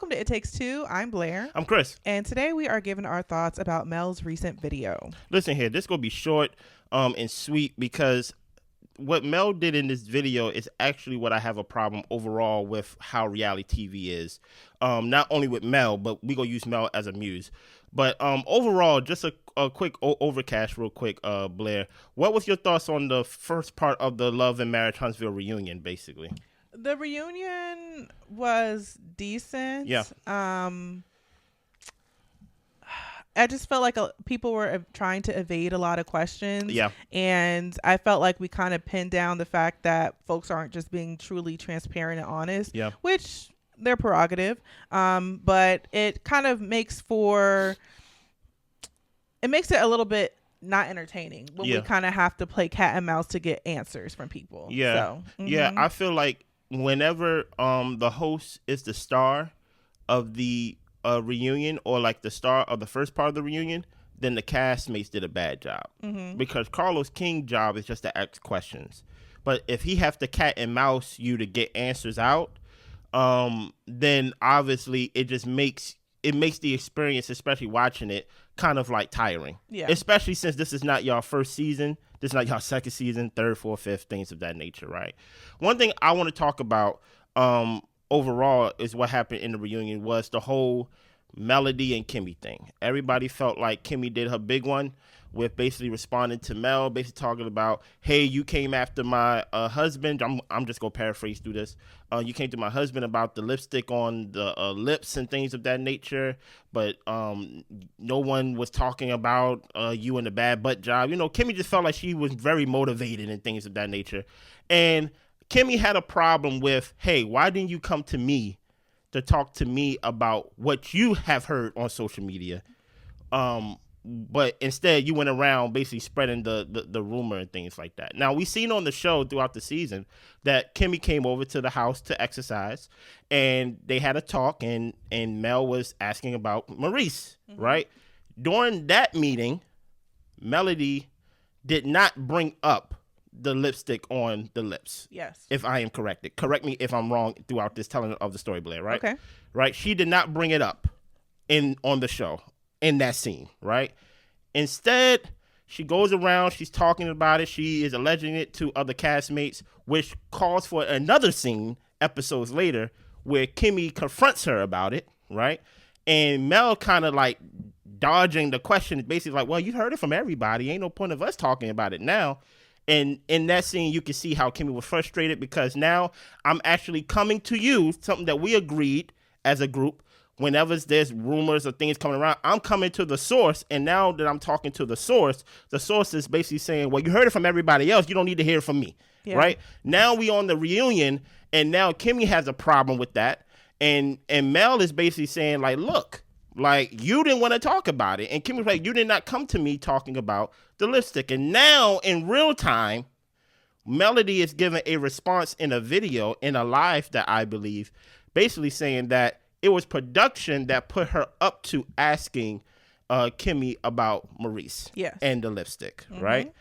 Welcome to It Takes Two. I'm Blair. I'm Chris. And today we are giving our thoughts about Mel's recent video. Listen here, this is going to be short and sweet because what Mel did in this video is actually what I have a problem overall with how reality TV is. Not only with Mel, but we going to use Mel as a muse. But overall, just a quick overcast real quick, Blair. What was your thoughts on the first part of the Love and Marriage Huntsville reunion, basically? The reunion was decent. Yeah. I just felt like people were trying to evade a lot of questions. Yeah. And I felt like we kind of pinned down the fact that folks aren't just being truly transparent and honest. Yeah. Which their prerogative. But it kind of makes it a little bit not entertaining when we kind of have to play cat and mouse to get answers from people. Yeah. So, Yeah. I feel like whenever the host is the star of the reunion, or like the star of the first part of the reunion, then the castmates did a bad job. Because Carlos King's job is just to ask questions. But if he has to cat and mouse you to get answers out, then obviously it just makes the experience, especially watching it, kind of like tiring. Yeah. Especially since this is not y'all first season. This is not y'all second season, third, fourth, fifth, things of that nature, right? One thing I want to talk about overall is what happened in the reunion was the whole Melody and Kimmy thing. Everybody felt like Kimmy did her big one with basically responding to Mel, basically talking about, hey, you came after my husband. I'm just going to paraphrase through this. You came to my husband about the lipstick on the lips and things of that nature, but no one was talking about you and the bad butt job. You know, Kimmy just felt like she was very motivated and things of that nature. And Kimmy had a problem with, hey, why didn't you come to me to talk to me about what you have heard on social media? But instead you went around basically spreading the rumor and things like that. Now, we've seen on the show throughout the season that Kimmy came over to the house to exercise, and they had a talk, and Mel was asking about Maurice, right? During that meeting, Melody did not bring up the lipstick on the lips. Yes. If I am corrected. Correct me if I'm wrong throughout this telling of the story, Blair, right? Okay. Right? She did not bring it up on the show, in that scene, right? Instead, she goes around, she's talking about it, she is alleging it to other castmates, which calls for another scene episodes later where Kimmy confronts her about it, right? And Mel kind of like dodging the question, basically like, well, you heard it from everybody, ain't no point of us talking about it now. And in that scene, you can see how Kimmy was frustrated because now I'm actually coming to you, something that we agreed as a group. Whenever there's rumors or things coming around, I'm coming to the source. And now that I'm talking to the source is basically saying, well, you heard it from everybody else. You don't need to hear it from me, right? Now we on the reunion, and now Kimmy has a problem with that. And Mel is basically saying, like, look, like, you didn't want to talk about it. And Kimmy's like, you did not come to me talking about the lipstick. And now, in real time, Melody is giving a response in a video, in a live that I believe, basically saying that it was production that put her up to asking Kimmy about Maurice and the lipstick, right?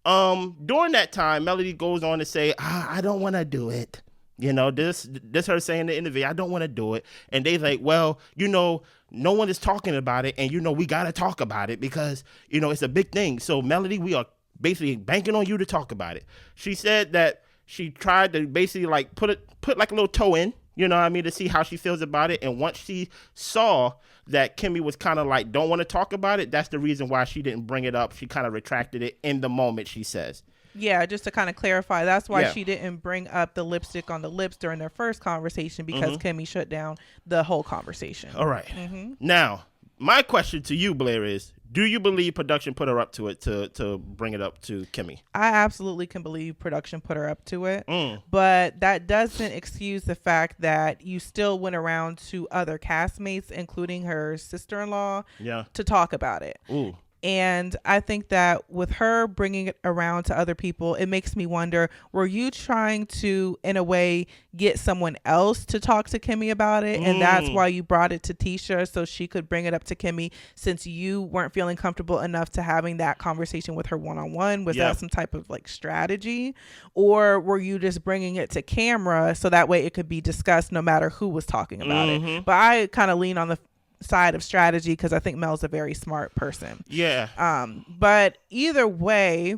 During that time, Melody goes on to say, I don't want to do it. You know, this her saying in the video, I don't want to do it. And they like, well, you know, no one is talking about it. And, you know, we got to talk about it because, you know, it's a big thing. So, Melody, we are basically banking on you to talk about it. She said that she tried to basically like put like a little toe in, you know what I mean, to see how she feels about it. And once she saw that Kimmy was kind of like, don't want to talk about it, that's the reason why she didn't bring it up. She kind of retracted it in the moment, she says. Yeah, just to kind of clarify, that's why she didn't bring up the lipstick on the lips during their first conversation, because Kimmy shut down the whole conversation. All right. Now, my question to you, Blair, is, do you believe production put her up to it to bring it up to Kimmy? I absolutely can believe production put her up to it. But that doesn't excuse the fact that you still went around to other castmates, including her sister-in-law, to talk about it. And I think that with her bringing it around to other people, it makes me wonder, were you trying to, in a way, get someone else to talk to Kimmy about it? And that's why you brought it to Tisha, so she could bring it up to Kimmy, since you weren't feeling comfortable enough to having that conversation with her one-on-one? Was that some type of like strategy? Or were you just bringing it to camera so that way it could be discussed no matter who was talking about it? But I kind of lean on the side of strategy because I think Mel's a very smart person. Yeah. But either way,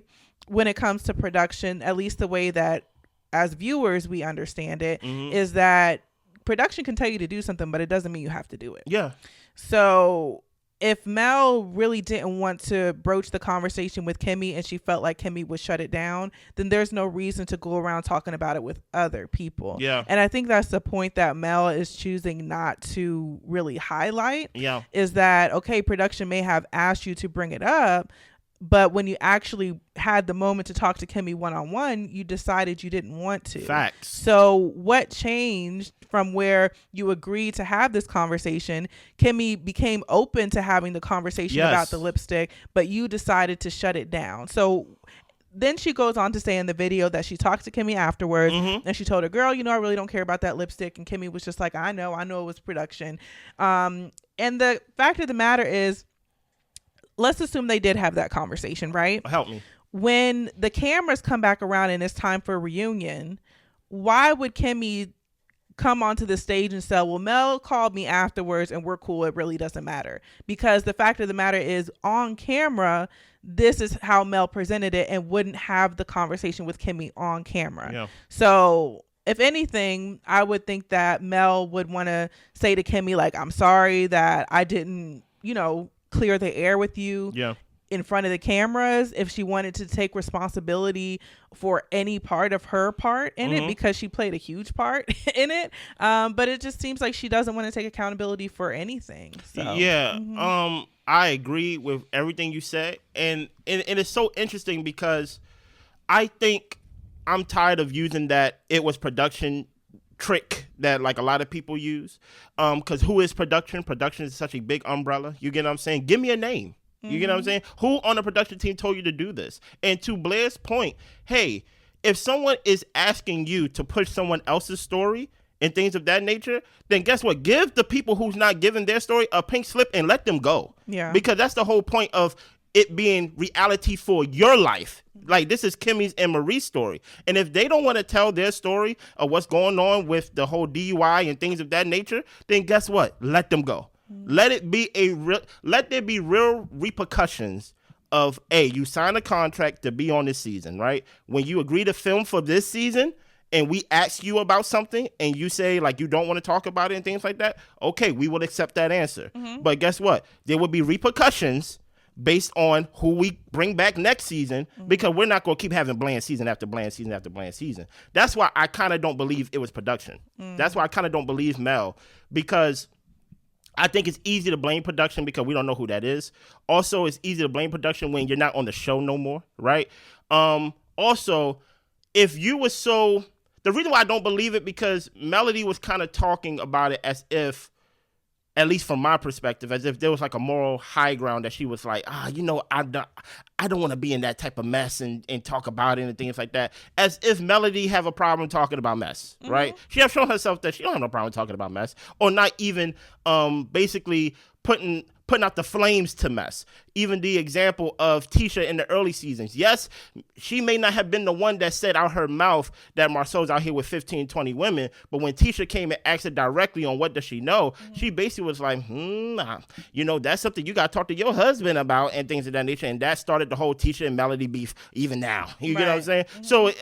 when it comes to production, at least the way that as viewers we understand it, is that production can tell you to do something, but it doesn't mean you have to do it. Yeah. So if Mel really didn't want to broach the conversation with Kimmy and she felt like Kimmy would shut it down, then there's no reason to go around talking about it with other people. Yeah. And I think that's the point that Mel is choosing not to really highlight. Yeah. Is that, okay, production may have asked you to bring it up, but when you actually had the moment to talk to Kimmy one-on-one, you decided you didn't want to. Facts. So what changed from where you agreed to have this conversation? Kimmy became open to having the conversation about the lipstick, but you decided to shut it down. So then she goes on to say in the video that she talked to Kimmy afterwards, and she told her, girl, I really don't care about that lipstick. And Kimmy was just like, I know it was production. And the fact of the matter is, let's assume they did have that conversation, right? Help me. When the cameras come back around and it's time for a reunion, why would Kimmy come onto the stage and say, well, Mel called me afterwards and we're cool, it really doesn't matter? Because the fact of the matter is, on camera, this is how Mel presented it, and wouldn't have the conversation with Kimmy on camera. Yeah. So if anything, I would think that Mel would want to say to Kimmy, like, I'm sorry that I didn't, clear the air with you in front of the cameras, if she wanted to take responsibility for any part of her part in it, because she played a huge part in it. But it just seems like she doesn't want to take accountability for anything. So. I agree with everything you said. And it's so interesting because I think I'm tired of using that it was production trick that like a lot of people use, because who is production? Production is such a big umbrella. You get what I'm saying? Give me a name. You get what I'm saying? Who on the production team told you to do this? And to Blair's point, hey, if someone is asking you to push someone else's story and things of that nature, then guess what? Give the people who's not giving their story a pink slip and let them go. Yeah. Because that's the whole point of it being reality for your life. Like, this is Kimmy's and Maurice's story. And if they don't want to tell their story of what's going on with the whole DUI and things of that nature, then guess what? Let them go. Let there be real repercussions of, you sign a contract to be on this season, right? When you agree to film for this season and we ask you about something and you say like you don't want to talk about it and things like that, okay, we will accept that answer. But guess what? There will be repercussions based on who we bring back next season, because we're not going to keep having bland season after bland season after bland season. That's why I kind of don't believe it was production. That's why I kind of don't believe Mel, because I think it's easy to blame production because we don't know who that is. Also, it's easy to blame production when you're not on the show no more, right? Also, if you were the reason why I don't believe it, because Melody was kind of talking about it as if, at least from my perspective, as if there was like a moral high ground that she was like, I don't want to be in that type of mess and talk about it and things like that. As if Melody have a problem talking about mess, right? She has shown herself that she don't have no problem talking about mess, or not even basically putting out the flames to mess. Even the example of Tisha in the early seasons. Yes, she may not have been the one that said out her mouth that Marsau's out here with 15, 20 women, but when Tisha came and asked her directly on what does she know, she basically was like, that's something you got to talk to your husband about and things of that nature. And that started the whole Tisha and Melody beef even now. You get what I'm saying? So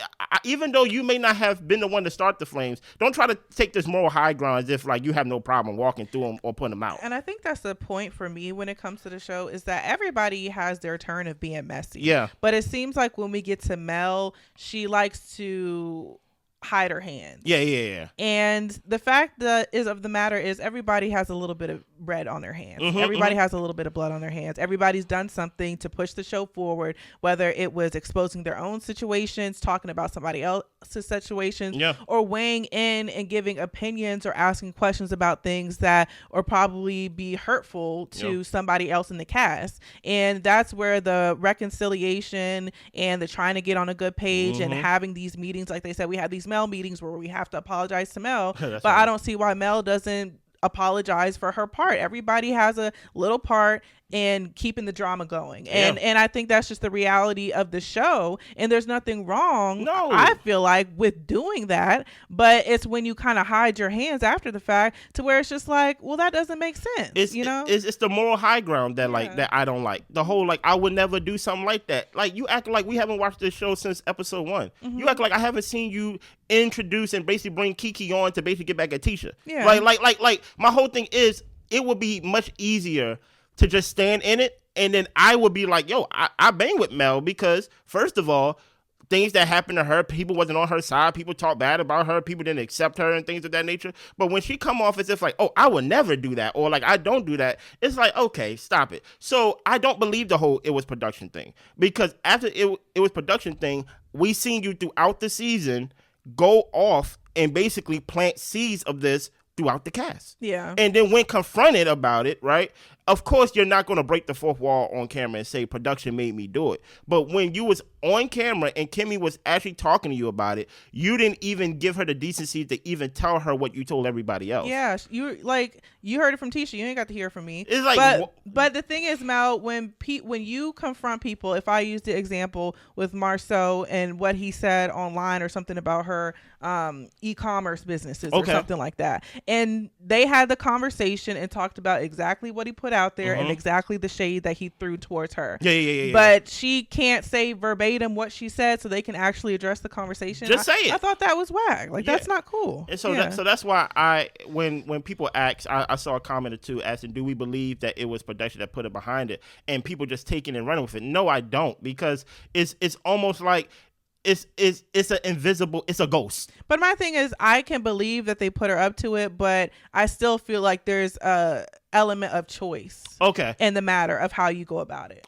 even though you may not have been the one to start the flames, don't try to take this moral high ground as if like you have no problem walking through them or putting them out. And I think that's the point for me when it comes to the show, is that everybody has their turn of being messy. Yeah. But it seems like when we get to Mel, she likes to hide her hands. Yeah. And the fact that is of the matter is everybody has a little bit of red on their hands. Everybody has a little bit of blood on their hands. Everybody's done something to push the show forward, whether it was exposing their own situations, talking about somebody else's situations, or weighing in and giving opinions or asking questions about things that or probably be hurtful to somebody else in the cast. And that's where the reconciliation and the trying to get on a good page and having these meetings, like they said, we have these Mel meetings where we have to apologize to Mel, but I don't see why Mel doesn't apologize for her part. Everybody has a little part in keeping the drama going, and I think that's just the reality of the show, and there's nothing wrong, I feel like, with doing that, but it's when you kind of hide your hands after the fact to where it's just like, well, that doesn't make sense. It's the moral high ground that that I don't like. The whole like I would never do something like that. Like, you act like we haven't watched this show since episode 1. You act like I haven't seen you introduce and basically bring Kiki on to basically get back at Tisha. Like my whole thing is, it would be much easier to just stand in it, and then I would be like, yo, I bang with Mel, because first of all, things that happened to her, people wasn't on her side, people talked bad about her, people didn't accept her and things of that nature. But when she come off as if like, oh, I would never do that, or like I don't do that, it's like, okay, stop it. So I don't believe the whole it was production thing, because after it was production thing, we seen you throughout the season go off and basically plant seeds of this throughout the cast. Yeah. And then when confronted about it, right, of course you're not going to break the fourth wall on camera and say production made me do it. But when you was on camera and Kimmy was actually talking to you about it, you didn't even give her the decency to even tell her what you told everybody else. Yeah, you heard it from Tisha. You ain't got to hear it from me. It's like, but the thing is, Mel, when you confront people, if I use the example with Marsau and what he said online or something about her e-commerce businesses or something like that, and they had the conversation and talked about exactly what he put out there and exactly the shade that he threw towards her. Yeah. But she can't say verbatim what she said, so they can actually address the conversation. Just say it. I thought that was whack. Like, that's not cool. And so that's why when people ask, I saw a comment or two asking, do we believe that it was production that put it behind it, and people just taking and running with it? No, I don't, because it's almost like it's a ghost. But my thing is, I can believe that they put her up to it, but I still feel like there's a element of choice in the matter of how you go about it.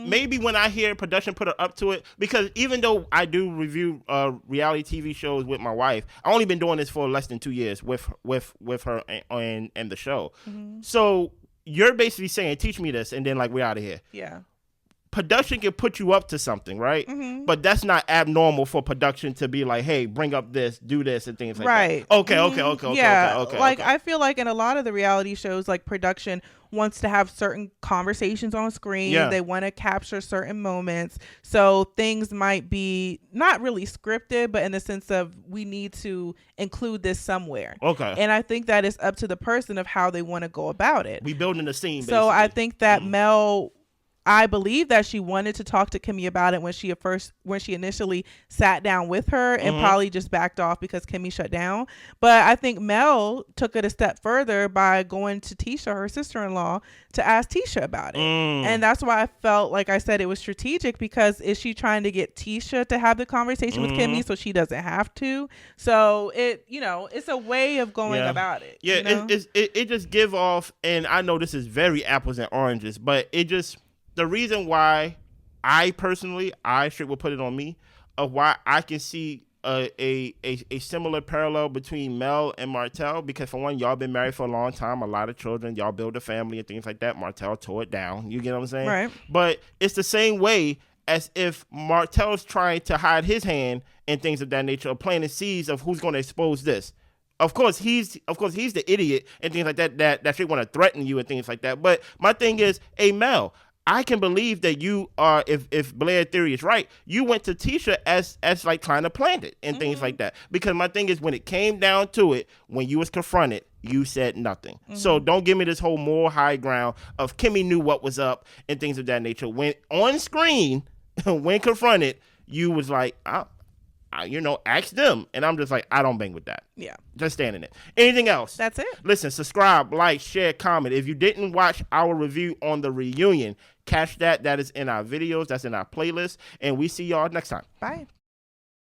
Maybe when I hear production put her up to it, because even though I do review reality TV shows with my wife, I only been doing this for less than 2 years with her and the show. So you're basically saying, teach me this, and then like, we're out of here. Yeah. Production can put you up to something, right? But that's not abnormal for production to be like, hey, bring up this, do this, and things like that. Okay. I feel like in a lot of the reality shows, like, production wants to have certain conversations on screen. They want to capture certain moments. So things might be not really scripted, but in the sense of, we need to include this somewhere. And I think that is up to the person of how they want to go about it. We building a scene, basically. So I think that Mel, I believe that she wanted to talk to Kimmy about it when she initially sat down with her, and probably just backed off because Kimmy shut down. But I think Mel took it a step further by going to Tisha, her sister-in-law, to ask Tisha about it. And that's why I felt like I said it was strategic, because is she trying to get Tisha to have the conversation with Kimmy so she doesn't have to? So it's a way of going about it. It just give off, and I know this is very apples and oranges, but it just, the reason why I personally, should will put it on me, of why I can see a similar parallel between Mel and Martell, because for one, y'all been married for a long time, a lot of children, y'all build a family and things like that. Martell tore it down. You get what I'm saying? Right. But it's the same way as if Martell's trying to hide his hand and things of that nature, or planting seeds of who's going to expose this. Of course, he's the idiot and things like that should want to threaten you and things like that. But my thing is, hey, Mel, I can believe that you are, if Blair theory is right, you went to Tisha as like trying to plant it and things like that. Because my thing is, when it came down to it, when you was confronted, you said nothing. So don't give me this whole moral high ground of Kimmy knew what was up and things of that nature. When on screen, when confronted, you was like, ask them. And I'm just like, I don't bang with that. Yeah. Just standing it. Anything else? That's it. Listen, subscribe, like, share, comment. If you didn't watch our review on the reunion, catch that. That is in our videos. That's in our playlist. And we see y'all next time. Bye.